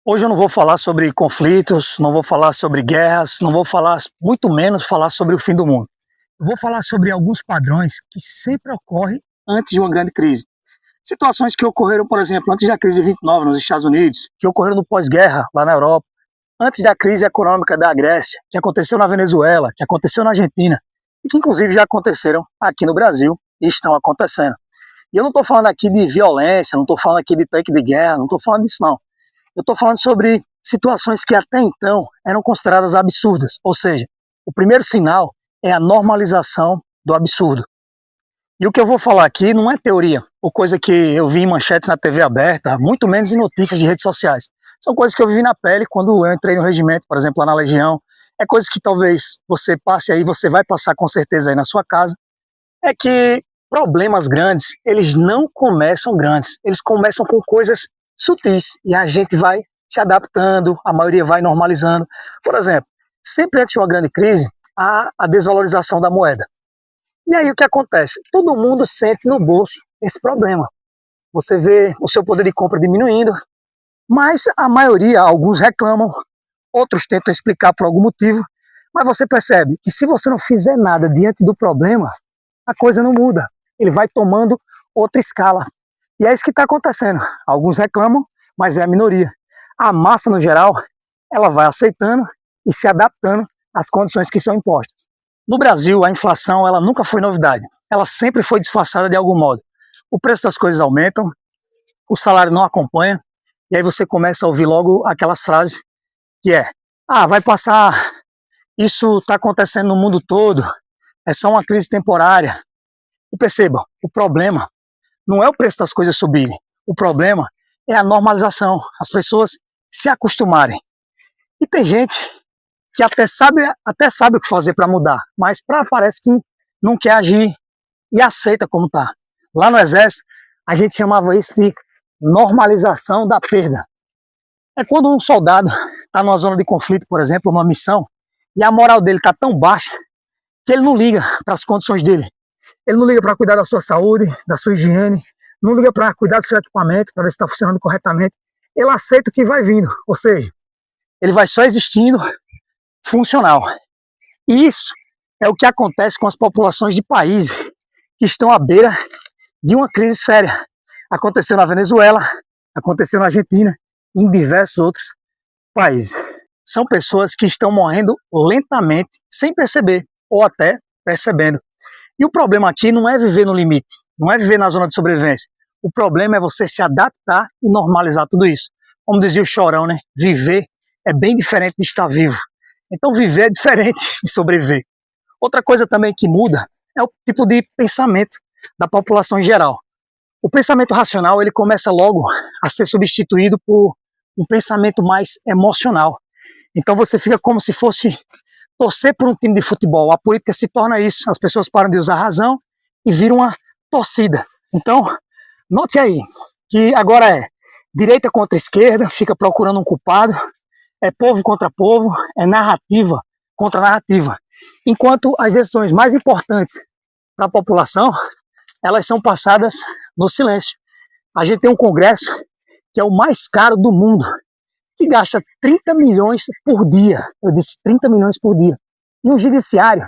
Hoje eu não vou falar sobre conflitos, não vou falar sobre guerras, não vou falar, muito menos falar sobre o fim do mundo. Eu vou falar sobre alguns padrões que sempre ocorrem antes de uma grande crise. Situações que ocorreram, por exemplo, antes da crise de 29 nos Estados Unidos, que ocorreram no pós-guerra lá na Europa, antes da crise econômica da Grécia, que aconteceu na Venezuela, que aconteceu na Argentina, e que inclusive já aconteceram aqui no Brasil e estão acontecendo. E eu não estou falando aqui de violência, não estou falando aqui de tanque de guerra, não estou falando disso não. Eu estou falando sobre situações que até então eram consideradas absurdas, ou seja, o primeiro sinal é a normalização do absurdo. E o que eu vou falar aqui não é teoria, ou coisa que eu vi em manchetes na TV aberta, muito menos em notícias de redes sociais. São coisas que eu vivi na pele quando eu entrei no regimento, por exemplo, lá na Legião. É coisas que talvez você passe aí, você vai passar com certeza aí na sua casa. É que problemas grandes, eles não começam grandes, eles começam com coisas sutis e a gente vai se adaptando, a maioria vai normalizando. Por exemplo, sempre antes de uma grande crise, há a desvalorização da moeda. E aí o que acontece? Todo mundo sente no bolso esse problema. Você vê o seu poder de compra diminuindo, mas a maioria, alguns reclamam, outros tentam explicar por algum motivo, mas você percebe que se você não fizer nada diante do problema, a coisa não muda. Ele vai tomando outra escala. E é isso que está acontecendo. Alguns reclamam, mas é a minoria. A massa, no geral, ela vai aceitando e se adaptando às condições que são impostas. No Brasil, a inflação ela nunca foi novidade. Ela sempre foi disfarçada de algum modo. O preço das coisas aumentam, o salário não acompanha, e aí você começa a ouvir logo aquelas frases que vai passar, isso está acontecendo no mundo todo, é só uma crise temporária. E percebam, o problema não é o preço das coisas subirem, o problema é a normalização, as pessoas se acostumarem. E tem gente que até sabe o que fazer para mudar, mas parece que não quer agir e aceita como está. Lá no Exército, a gente chamava isso de normalização da perda. É quando um soldado está numa zona de conflito, por exemplo, numa missão, e a moral dele está tão baixa que ele não liga para as condições dele. Ele não liga para cuidar da sua saúde, da sua higiene, não liga para cuidar do seu equipamento, para ver se está funcionando corretamente. Ele aceita o que vai vindo, ou seja, ele vai só existindo funcional. E isso é o que acontece com as populações de países que estão à beira de uma crise séria. Aconteceu na Venezuela, aconteceu na Argentina e em diversos outros países. São pessoas que estão morrendo lentamente, sem perceber, ou até percebendo. E o problema aqui não é viver no limite, não é viver na zona de sobrevivência. O problema é você se adaptar e normalizar tudo isso. Como dizia o Chorão, né? Viver é bem diferente de estar vivo. Então viver é diferente de sobreviver. Outra coisa também que muda é o tipo de pensamento da população em geral. O pensamento racional ele começa logo a ser substituído por um pensamento mais emocional. Então você fica como se fosse torcer por um time de futebol. A política se torna isso. As pessoas param de usar a razão e viram uma torcida. Então, note aí que agora é direita contra esquerda, fica procurando um culpado, é povo contra povo, é narrativa contra narrativa. Enquanto as decisões mais importantes para a população, elas são passadas no silêncio. A gente tem um congresso que é o mais caro do mundo, que gasta 30 milhões por dia. Eu disse 30 milhões por dia. E um judiciário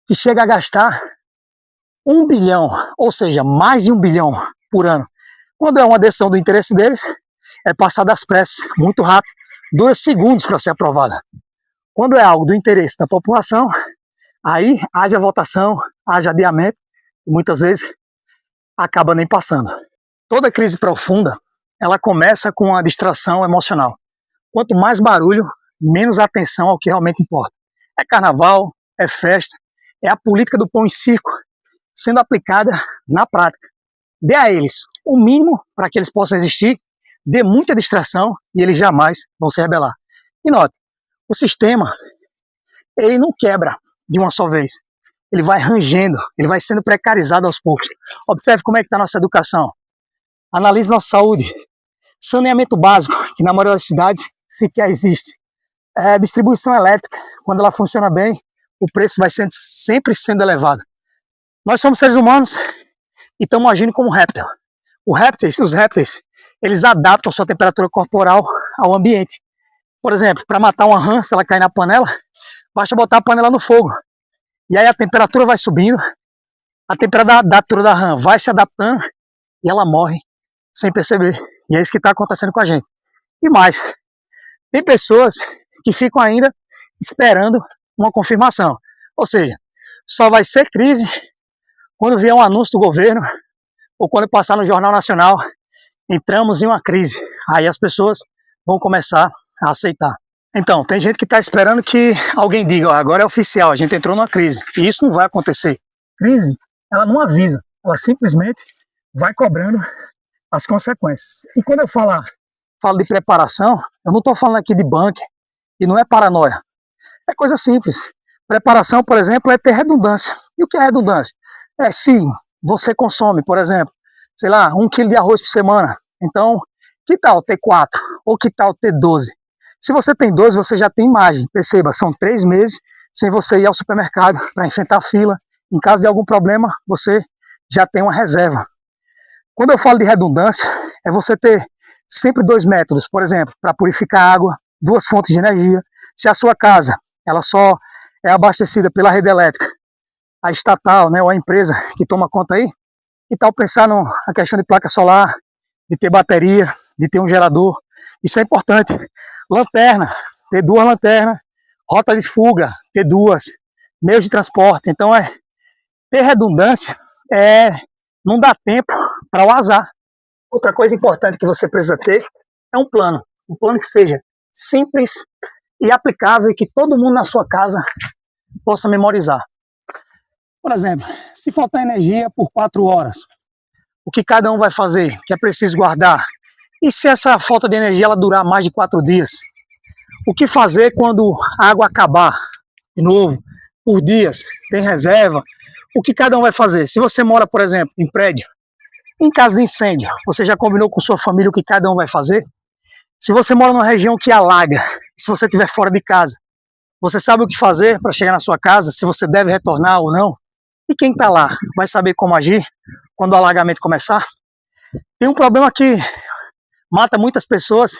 que chega a gastar 1 bilhão, ou seja, mais de 1 bilhão por ano. Quando é uma decisão do interesse deles, é passada às pressas, muito rápido, 2 segundos para ser aprovada. Quando é algo do interesse da população, aí haja votação, haja adiamento, e muitas vezes acaba nem passando. Toda crise profunda, ela começa com a distração emocional. Quanto mais barulho, menos atenção ao que realmente importa. É carnaval, é festa, é a política do pão e circo sendo aplicada na prática. Dê a eles o mínimo para que eles possam existir, dê muita distração e eles jamais vão se rebelar. E note, o sistema, ele não quebra de uma só vez. Ele vai rangendo, ele vai sendo precarizado aos poucos. Observe como é que está a nossa educação. Analise nossa saúde. Saneamento básico, que na maioria das cidades sequer existe. Distribuição elétrica, quando ela funciona bem, o preço vai sempre sendo elevado. Nós somos seres humanos e estamos agindo como réptil. Os répteis, eles adaptam sua temperatura corporal ao ambiente. Por exemplo, para matar uma rã, se ela cair na panela, basta botar a panela no fogo. E aí a temperatura vai subindo, a temperatura da rã vai se adaptando e ela morre sem perceber. E é isso que está acontecendo com a gente. E mais, tem pessoas que ficam ainda esperando uma confirmação. Ou seja, só vai ser crise quando vier um anúncio do governo ou quando passar no Jornal Nacional, entramos em uma crise. Aí as pessoas vão começar a aceitar. Então, tem gente que está esperando que alguém diga, ó, agora é oficial, a gente entrou numa crise. E isso não vai acontecer. Crise, ela não avisa, ela simplesmente vai cobrando as consequências. E quando eu falo de preparação, eu não estou falando aqui de bunker, e não é paranoia. É coisa simples. Preparação, por exemplo, é ter redundância. E o que é redundância? É se você consome, por exemplo, sei lá, 1 quilo de arroz por semana. Então, que tal ter 4? Ou que tal ter 12? Se você tem 12, você já tem margem. Perceba, são 3 meses sem você ir ao supermercado para enfrentar a fila. Em caso de algum problema, você já tem uma reserva. Quando eu falo de redundância, é você ter sempre 2 métodos, por exemplo, para purificar água, 2 fontes de energia. Se a sua casa ela só é abastecida pela rede elétrica, a estatal, né, ou a empresa que toma conta aí, que tal pensar na questão de placa solar, de ter bateria, de ter um gerador? Isso é importante. Lanterna, ter 2 lanternas, rota de fuga, ter 2, meios de transporte. Então, ter redundância não dá tempo para o azar. Outra coisa importante que você precisa ter é um plano que seja simples e aplicável e que todo mundo na sua casa possa memorizar. Por exemplo, se faltar energia por 4 horas, o que cada um vai fazer, que é preciso guardar? E se essa falta de energia ela durar mais de 4 dias? O que fazer quando a água acabar? De novo, por dias, tem reserva? O que cada um vai fazer? Se você mora, por exemplo, em prédio, em caso de incêndio, você já combinou com sua família o que cada um vai fazer? Se você mora numa região que alaga, se você estiver fora de casa, você sabe o que fazer para chegar na sua casa, se você deve retornar ou não? E quem está lá vai saber como agir quando o alagamento começar? Tem um problema que mata muitas pessoas,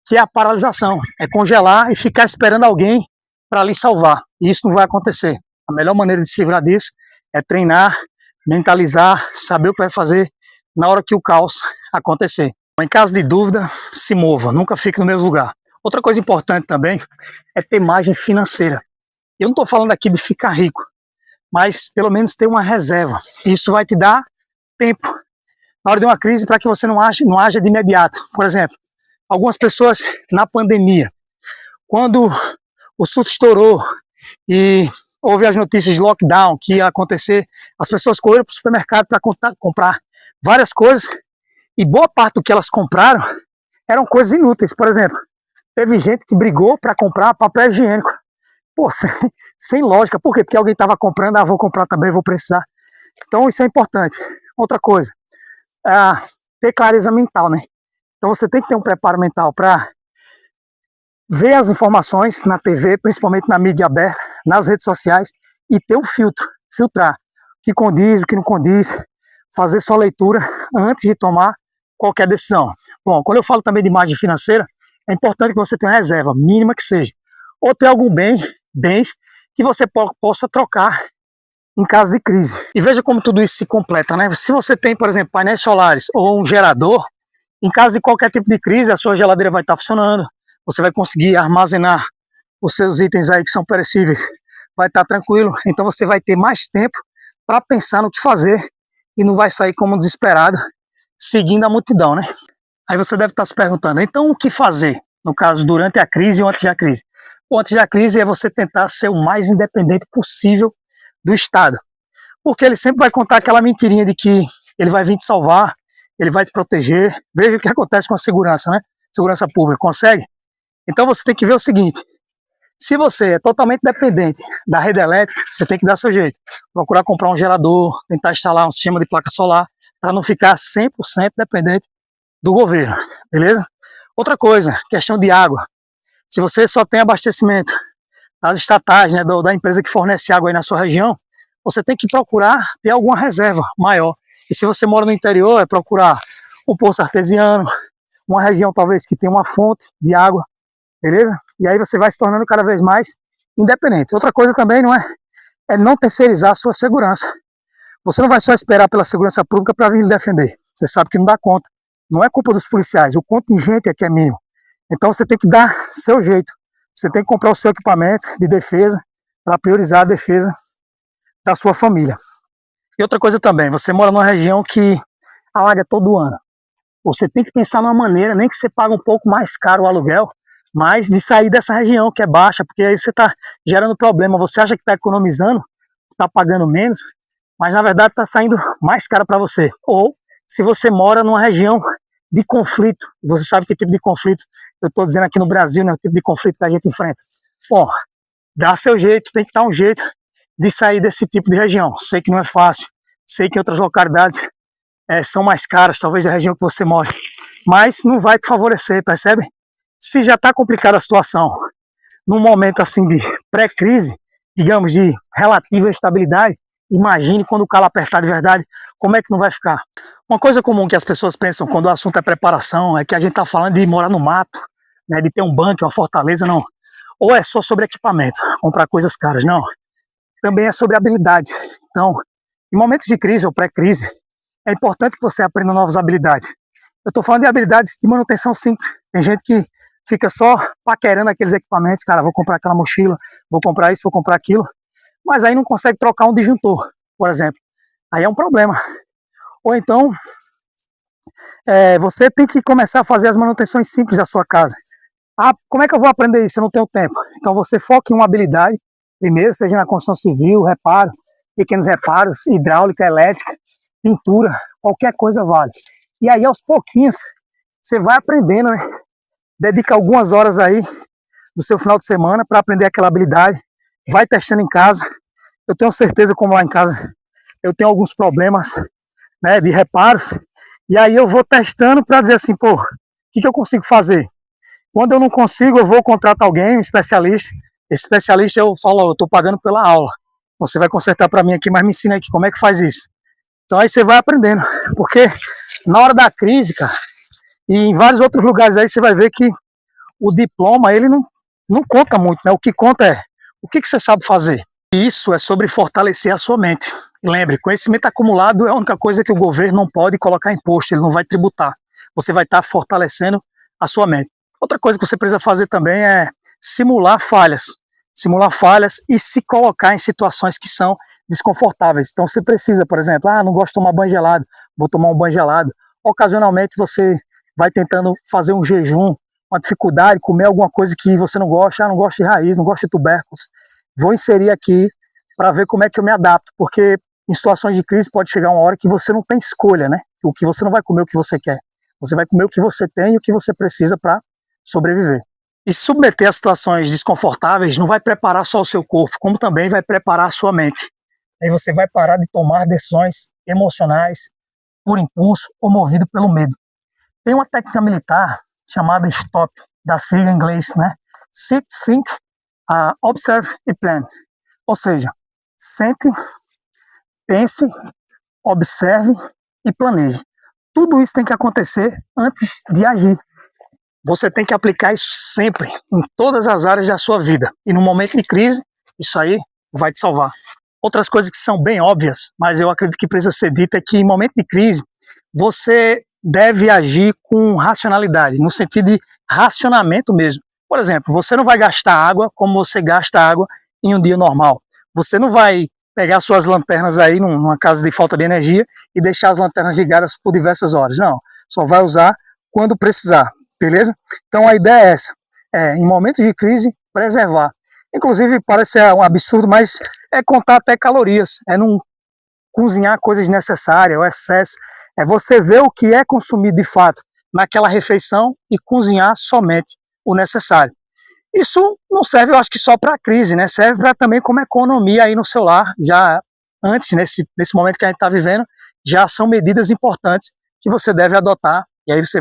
que é a paralisação. É congelar e ficar esperando alguém para lhe salvar. E isso não vai acontecer. A melhor maneira de se livrar disso é treinar, mentalizar, saber o que vai fazer na hora que o caos acontecer. Em caso de dúvida, se mova, nunca fique no mesmo lugar. Outra coisa importante também é ter margem financeira. Eu não estou falando aqui de ficar rico, mas pelo menos ter uma reserva. Isso vai te dar tempo na hora de uma crise para que você não haja de imediato. Por exemplo, algumas pessoas na pandemia, quando o surto estourou e houve as notícias de lockdown que ia acontecer, as pessoas correram para o supermercado para comprar várias coisas e boa parte do que elas compraram eram coisas inúteis. Por exemplo, teve gente que brigou para comprar papel higiênico. Pô, sem lógica. Por quê? Porque alguém estava comprando, vou comprar também, vou precisar. Então isso é importante. Outra coisa, ter clareza mental, né? Então você tem que ter um preparo mental para ver as informações na TV, principalmente na mídia aberta, nas redes sociais, e ter um filtrar o que condiz, o que não condiz, fazer sua leitura antes de tomar qualquer decisão. Bom, quando eu falo também de margem financeira, é importante que você tenha uma reserva, mínima que seja, ou ter algum bens que você possa trocar em caso de crise. E veja como tudo isso se completa, né? Se você tem, por exemplo, painéis solares ou um gerador, em caso de qualquer tipo de crise, a sua geladeira vai estar funcionando, você vai conseguir armazenar os seus itens aí que são perecíveis, vai estar tranquilo, então você vai ter mais tempo para pensar no que fazer e não vai sair como desesperado, seguindo a multidão, né? Aí você deve estar se perguntando, então o que fazer, no caso, durante a crise ou antes da crise? Bom, antes da crise é você tentar ser o mais independente possível do Estado, porque ele sempre vai contar aquela mentirinha de que ele vai vir te salvar, ele vai te proteger. Veja o que acontece com a segurança, né? Segurança pública, consegue? Então você tem que ver o seguinte, se você é totalmente dependente da rede elétrica, você tem que dar seu jeito. Procurar comprar um gerador, tentar instalar um sistema de placa solar, para não ficar 100% dependente do governo, beleza? Outra coisa, questão de água. Se você só tem abastecimento das estatais, né, da empresa que fornece água aí na sua região, você tem que procurar ter alguma reserva maior. E se você mora no interior, é procurar um poço artesiano, uma região talvez que tem uma fonte de água, beleza? E aí você vai se tornando cada vez mais independente. Outra coisa também é não terceirizar a sua segurança. Você não vai só esperar pela segurança pública para vir lhe defender. Você sabe que não dá conta. Não é culpa dos policiais, o contingente é que é mínimo. Então você tem que dar seu jeito. Você tem que comprar o seu equipamento de defesa para priorizar a defesa da sua família. E outra coisa também, você mora numa região que alaga todo ano. Você tem que pensar numa maneira, nem que você pague um pouco mais caro o aluguel, mas de sair dessa região que é baixa, porque aí você está gerando problema. Você acha que está economizando, está pagando menos, mas na verdade está saindo mais caro para você. Ou se você mora numa região de conflito, você sabe que tipo de conflito eu estou dizendo aqui no Brasil, né, o tipo de conflito que a gente enfrenta. Bom, dá seu jeito, tem que dar um jeito de sair desse tipo de região. Sei que não é fácil, sei que outras localidades são mais caras, talvez da região que você mora, mas não vai te favorecer, percebe? Se já está complicada a situação, num momento assim de pré-crise, digamos, de relativa estabilidade, imagine quando o calo apertar de verdade, como é que não vai ficar? Uma coisa comum que as pessoas pensam quando o assunto é preparação é que a gente está falando de morar no mato, né, de ter um bunker, uma fortaleza, não. Ou é só sobre equipamento, comprar coisas caras, não. Também é sobre habilidades. Então, em momentos de crise ou pré-crise, é importante que você aprenda novas habilidades. Eu estou falando de habilidades de manutenção simples. Tem gente que fica só paquerando aqueles equipamentos, cara, vou comprar aquela mochila, vou comprar isso, vou comprar aquilo, mas aí não consegue trocar um disjuntor, por exemplo. Aí é um problema. Ou então, você tem que começar a fazer as manutenções simples da sua casa. Ah, como é que eu vou aprender isso? Eu não tenho tempo. Então você foca em uma habilidade, primeiro, seja na construção civil, reparo, pequenos reparos, hidráulica, elétrica, pintura, qualquer coisa vale. E aí aos pouquinhos, você vai aprendendo, né? Dedica algumas horas aí do seu final de semana para aprender aquela habilidade, vai testando em casa. Eu tenho certeza, como lá em casa eu tenho alguns problemas, né, de reparos, e aí eu vou testando para dizer assim, pô, o que eu consigo fazer? Quando eu não consigo, eu vou contratar alguém, um especialista. Esse especialista eu falo, eu estou pagando pela aula, você vai consertar para mim aqui, mas me ensina aqui como é que faz isso. Então aí você vai aprendendo, porque na hora da crise, cara, e em vários outros lugares aí você vai ver que o diploma, ele não conta muito, né? O que conta é o que você sabe fazer. E isso é sobre fortalecer a sua mente. Lembre, conhecimento acumulado é a única coisa que o governo não pode colocar imposto, ele não vai tributar. Você vai estar fortalecendo a sua mente. Outra coisa que você precisa fazer também é simular falhas e se colocar em situações que são desconfortáveis. Então você precisa, por exemplo, não gosto de tomar banho gelado, vou tomar um banho gelado. Ocasionalmente você vai tentando fazer um jejum, uma dificuldade, comer alguma coisa que você não gosta, não gosto de raiz, não gosto de tubérculos. Vou inserir aqui para ver como é que eu me adapto, porque em situações de crise pode chegar uma hora que você não tem escolha, né? O que você não vai comer o que você quer. Você vai comer o que você tem e o que você precisa para sobreviver. E se submeter a situações desconfortáveis não vai preparar só o seu corpo, como também vai preparar a sua mente. Aí você vai parar de tomar decisões emocionais por impulso ou movido pelo medo. Tem uma técnica militar chamada STOP, da sigla em inglês, né? Sit, Think, Observe e Plan. Ou seja, sente, pense, observe e planeje. Tudo isso tem que acontecer antes de agir. Você tem que aplicar isso sempre, em todas as áreas da sua vida. E no momento de crise, isso aí vai te salvar. Outras coisas que são bem óbvias, mas eu acredito que precisa ser dita, é que em momento de crise, você deve agir com racionalidade, no sentido de racionamento mesmo. Por exemplo, você não vai gastar água como você gasta água em um dia normal. Você não vai pegar suas lanternas aí numa casa de falta de energia e deixar as lanternas ligadas por diversas horas. Não, só vai usar quando precisar, beleza? Então a ideia é essa, em momentos de crise, preservar. Inclusive parece um absurdo, mas é contar até calorias, é não cozinhar coisas desnecessárias, o excesso, é você ver o que é consumido de fato naquela refeição e cozinhar somente o necessário. Isso não serve, eu acho que só para a crise, né? Serve também como economia aí no seu lar, já antes, nesse momento que a gente está vivendo, já são medidas importantes que você deve adotar, e aí você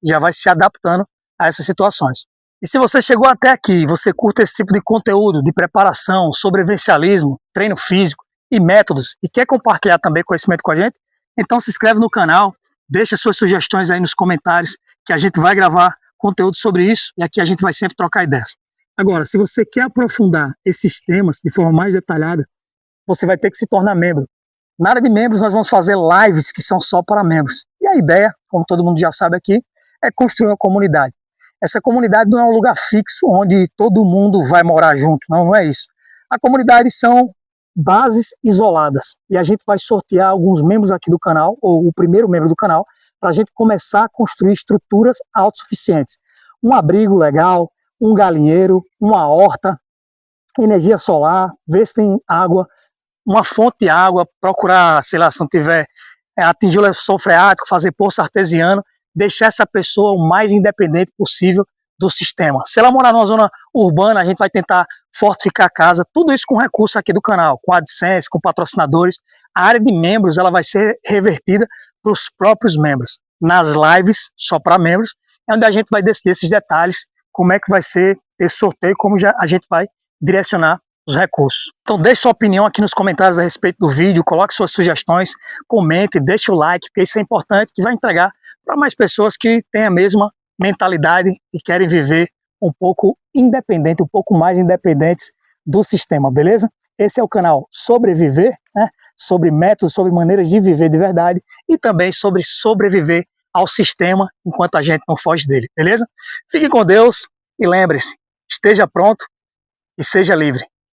já vai se adaptando a essas situações. E se você chegou até aqui, você curta esse tipo de conteúdo de preparação, sobrevivencialismo, treino físico e métodos, e quer compartilhar também conhecimento com a gente, então se inscreve no canal, Deixa suas sugestões aí nos comentários, que a gente vai gravar conteúdo sobre isso e aqui a gente vai sempre trocar ideias. Agora, se você quer aprofundar esses temas de forma mais detalhada, você vai ter que se tornar membro. Na área de membros, nós vamos fazer lives que são só para membros. E a ideia, como todo mundo já sabe aqui, é construir uma comunidade. Essa comunidade não é um lugar fixo onde todo mundo vai morar junto, não, não é isso. A comunidade são bases isoladas e a gente vai sortear alguns membros aqui do canal, ou o primeiro membro do canal, para a gente começar a construir estruturas autossuficientes. Um abrigo legal, um galinheiro, uma horta, energia solar, ver se tem água, uma fonte de água, procurar, sei lá, se não tiver, atingir o lençol freático, fazer poço artesiano, deixar essa pessoa o mais independente possível do sistema. Se ela morar numa zona urbana, a gente vai tentar fortificar a casa, tudo isso com recurso aqui do canal, com AdSense, com patrocinadores. A área de membros ela vai ser revertida para os próprios membros. Nas lives, só para membros, é onde a gente vai decidir esses detalhes, como é que vai ser esse sorteio, como a gente vai direcionar os recursos. Então deixe sua opinião aqui nos comentários a respeito do vídeo, coloque suas sugestões, comente, deixe o like, porque isso é importante, que vai entregar para mais pessoas que têm a mesma mentalidade e querem viver um pouco independente, um pouco mais independentes do sistema, beleza? Esse é o canal Sobreviver, né? Sobre métodos, sobre maneiras de viver de verdade e também sobre sobreviver ao sistema enquanto a gente não foge dele, beleza? Fique com Deus e lembre-se, esteja pronto e seja livre.